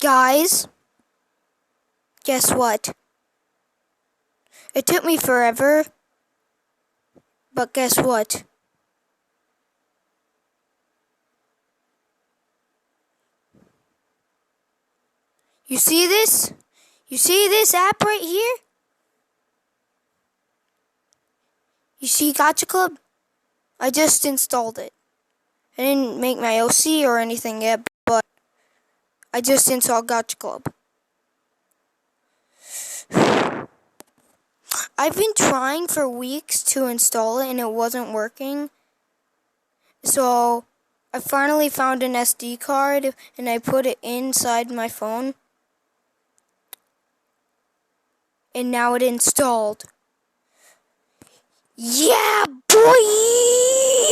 Guys, guess what? It took me forever, but guess what? You see this? You see this app right here? You see Gacha Club? I just installed it. I didn't make my OC or anything yet, but I just installed Gacha Club. I've been trying for weeks to install it and it wasn't working. So I finally found an SD card and I put it inside my phone. And now it installed. Yeah, boy!